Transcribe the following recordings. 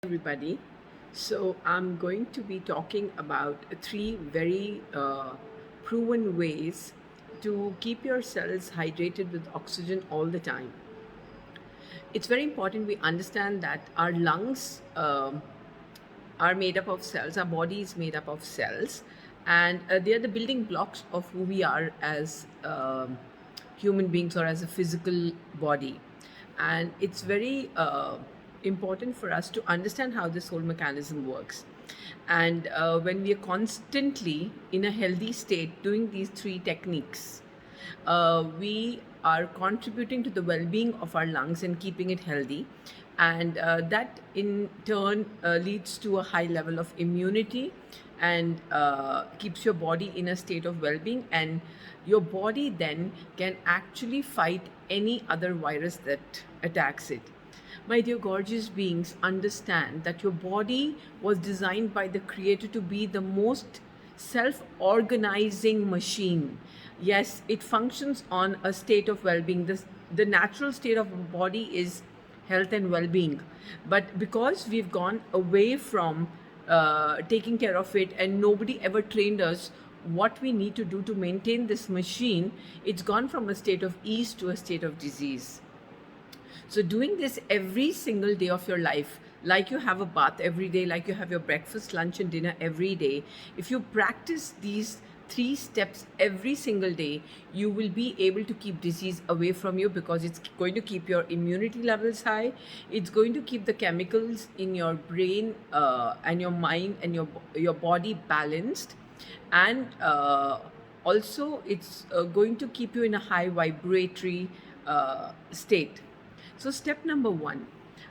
Everybody. So I'm going to be talking about three very proven ways to keep your cells hydrated with oxygen all the time. It's very important we understand that our lungs are made up of cells, our body is made up of cells, and they are the building blocks of who we are as human beings or as a physical body. And it's very important for us to understand how this whole mechanism works. And when we are constantly in a healthy state doing these three techniques, we are contributing to the well-being of our lungs and keeping it healthy, and that in turn leads to a high level of immunity and keeps your body in a state of well-being, and your body then can actually fight any other virus that attacks it. My dear gorgeous beings, understand that your body was designed by the creator to be the most self-organizing machine. Yes, it functions on a state of well-being. The natural state of the body is health and well-being, but because we've gone away from taking care of it, and nobody ever trained us what we need to do to maintain this machine, it's gone from a state of ease to a state of disease. So doing this every single day of your life, like you have a bath every day, like you have your breakfast, lunch and dinner every day, if you practice these three steps every single day, you will be able to keep disease away from you, because it's going to keep your immunity levels high. It's going to keep the chemicals in your brain and your mind and your body balanced. And also it's going to keep you in a high vibratory state. So step number one,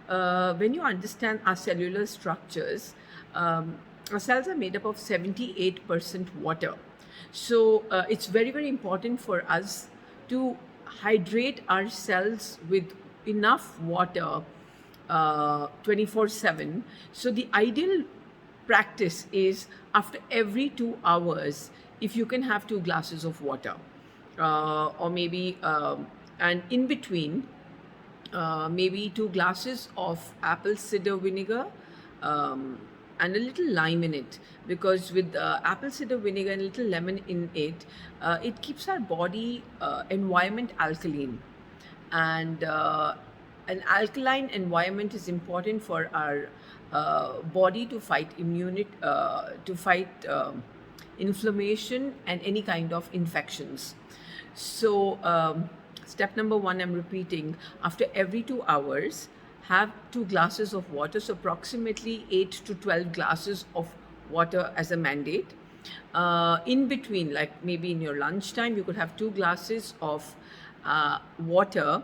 when you understand our cellular structures, our cells are made up of 78% water. So it's very, very important for us to hydrate our cells with enough water 24/7. So the ideal practice is after every 2 hours, if you can have 2 glasses of water, or maybe, and in between, maybe 2 glasses of apple cider vinegar and a little lime in it, because with apple cider vinegar and a little lemon in it, it keeps our body environment alkaline, and an alkaline environment is important for our body to fight inflammation and any kind of infections. So step number one, I'm repeating, after every 2 hours, have 2 glasses of water, so approximately 8 to 12 glasses of water as a mandate. In between, like maybe in your lunchtime, you could have 2 glasses of water,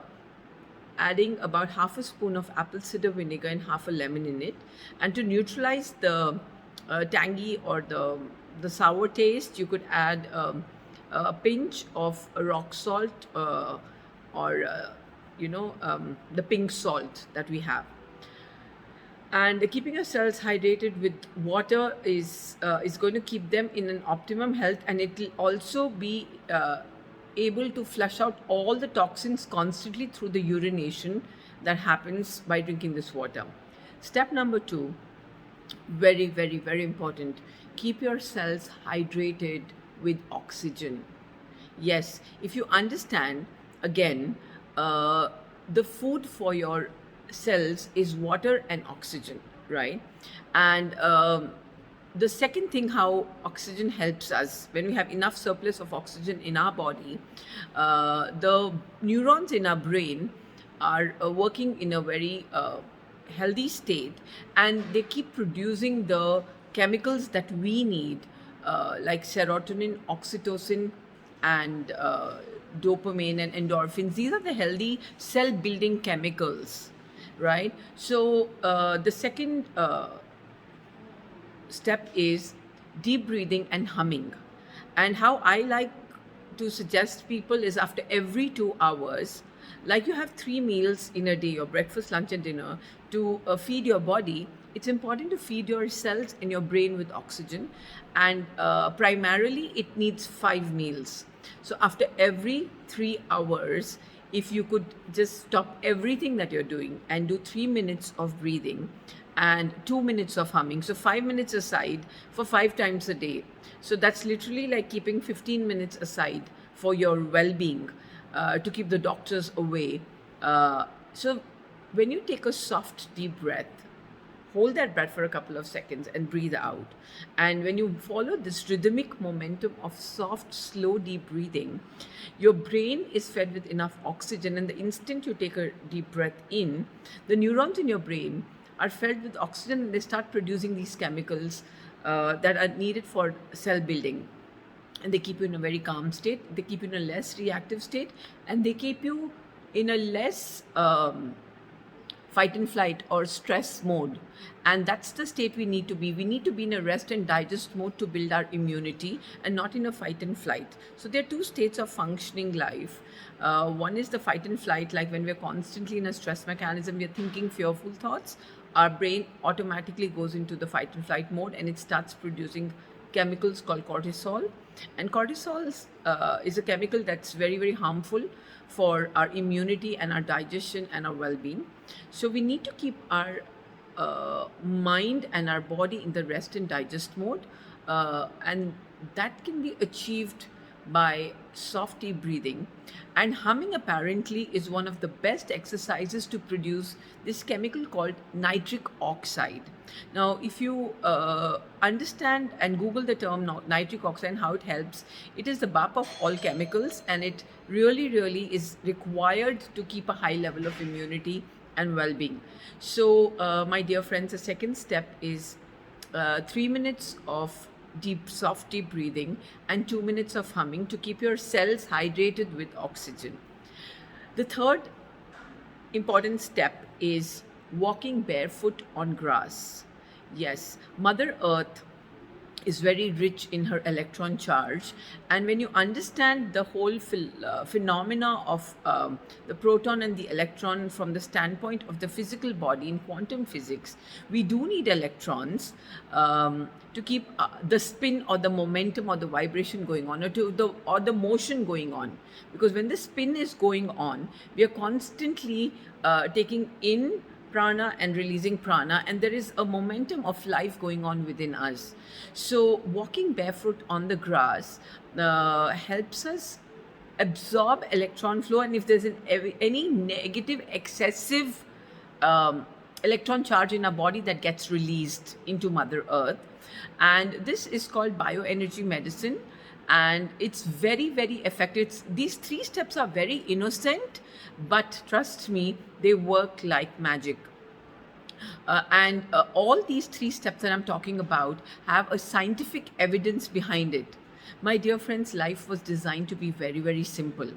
adding about half a spoon of apple cider vinegar and half a lemon in it. And to neutralize the tangy or the sour taste, you could add a pinch of rock salt, or the pink salt that we have. And keeping your cells hydrated with water is going to keep them in an optimum health, and it will also be able to flush out all the toxins constantly through the urination that happens by drinking this water. Step number two, very, very, very important, keep your cells hydrated with oxygen. Yes, if you understand, again, the food for your cells is water and oxygen, right? And the second thing, how oxygen helps us when we have enough surplus of oxygen in our body, the neurons in our brain are working in a very healthy state, and they keep producing the chemicals that we need, like serotonin, oxytocin, and dopamine and endorphins. These are the healthy cell building chemicals, right? So the second step is deep breathing and humming. And how I like to suggest people is after every 2 hours, like you have 3 meals in a day, your breakfast, lunch and dinner, to feed your body, it's important to feed your cells and your brain with oxygen. And primarily it needs 5 meals. So after every 3 hours, if you could just stop everything that you're doing and do 3 minutes of breathing, and 2 minutes of humming. So 5 minutes aside for 5 times a day. So that's literally like keeping 15 minutes aside for your well-being, to keep the doctors away. So when you take a soft, deep breath, hold that breath for a couple of seconds and breathe out. And when you follow this rhythmic momentum of soft, slow, deep breathing, your brain is fed with enough oxygen. And the instant you take a deep breath in, the neurons in your brain are fed with oxygen and they start producing these chemicals that are needed for cell building. And they keep you in a very calm state, they keep you in a less reactive state, and they keep you in a less fight and flight or stress mode. And that's the state we need to be. We need to be in a rest and digest mode to build our immunity, and not in a fight and flight. So there are two states of functioning life. One is the fight and flight, like when we're constantly in a stress mechanism, we're thinking fearful thoughts, our brain automatically goes into the fight and flight mode and it starts producing chemicals called cortisol. And cortisol is a chemical that's very, very harmful for our immunity and our digestion and our well-being. So we need to keep our mind and our body in the rest and digest mode, and that can be achieved by soft deep breathing. And humming apparently is one of the best exercises to produce this chemical called nitric oxide. Now if you understand and google the term nitric oxide and how it helps, it is the BAP of all chemicals, and it really is required to keep a high level of immunity and well-being. So my dear friends, the second step is 3 minutes of soft deep breathing and 2 minutes of humming to keep your cells hydrated with oxygen. The third important step is walking barefoot on grass. Yes, Mother Earth is very rich in her electron charge, and when you understand the whole phenomena of the proton and the electron from the standpoint of the physical body in quantum physics, we do need electrons to keep the spin or the momentum or the vibration going on, or the motion going on. Because when the spin is going on, we are constantly taking in prana and releasing prana, and there is a momentum of life going on within us. So walking barefoot on the grass helps us absorb electron flow, and if there's any negative excessive electron charge in our body, that gets released into Mother Earth. And this is called bioenergy medicine, and it's very, very effective. These 3 steps are very innocent, but trust me, they work like magic. And all these 3 steps that I'm talking about have a scientific evidence behind it. My dear friends, life was designed to be very, very simple.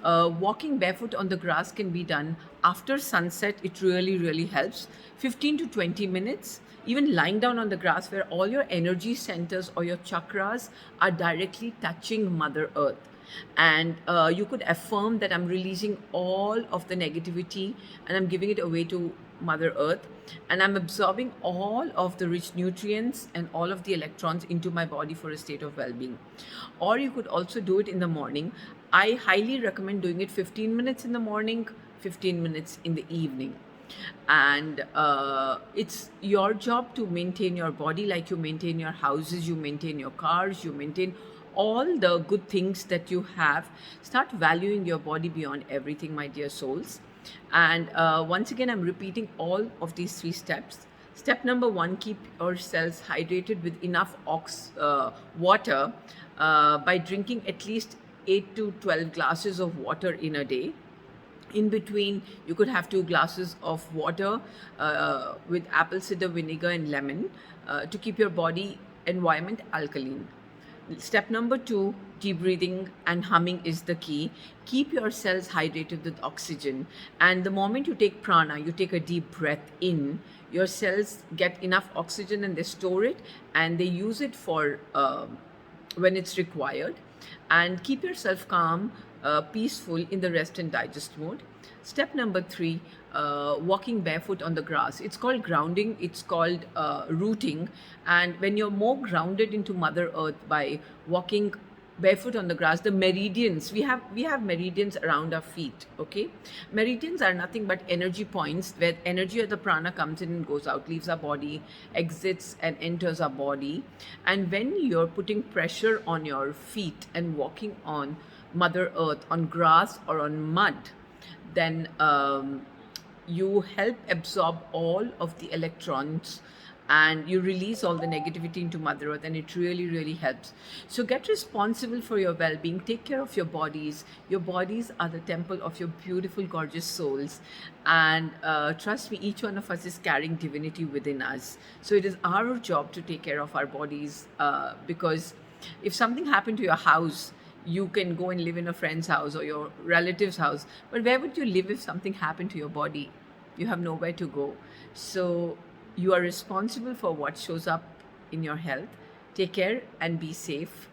Walking barefoot on the grass can be done after sunset. It really helps. 15 to 20 minutes. Even lying down on the grass, where all your energy centers or your chakras are directly touching Mother Earth. And you could affirm that I'm releasing all of the negativity and I'm giving it away to Mother Earth, and I'm absorbing all of the rich nutrients and all of the electrons into my body for a state of well-being. Or you could also do it in the morning. I highly recommend doing it 15 minutes in the morning, 15 minutes in the evening. And it's your job to maintain your body like you maintain your houses, you maintain your cars, you maintain all the good things that you have. Start valuing your body beyond everything, my dear souls. And once again, I'm repeating all of these 3 steps. Step number 1, keep yourselves hydrated with enough water by drinking at least 8 to 12 glasses of water in a day. In between, you could have 2 glasses of water with apple cider vinegar and lemon to keep your body environment alkaline. Step number 2, deep breathing and humming is the key. Keep your cells hydrated with oxygen. And the moment you take prana, you take a deep breath in, your cells get enough oxygen and they store it and they use it for when it's required. And keep yourself calm, peaceful in the rest and digest mode. Step number 3, walking barefoot on the grass. It's called grounding, it's called rooting. And when you're more grounded into Mother Earth by walking barefoot on the grass, the meridians, we have meridians around our feet. Okay, meridians are nothing but energy points where energy of the prana comes in and goes out, leaves our body, exits and enters our body. And when you're putting pressure on your feet and walking on mother earth, on grass or on mud, then you help absorb all of the electrons and you release all the negativity into mother earth, and it really, really helps. So get responsible for your well-being. Take care of your bodies. Your bodies are the temple of your beautiful, gorgeous souls, and trust me, each one of us is carrying divinity within us. So it is our job to take care of our bodies, because if something happened to your house, you can go and live in a friend's house or your relative's house, but where would you live if something happened to your body? You have nowhere to go. So you are responsible for what shows up in your health. Take care and be safe.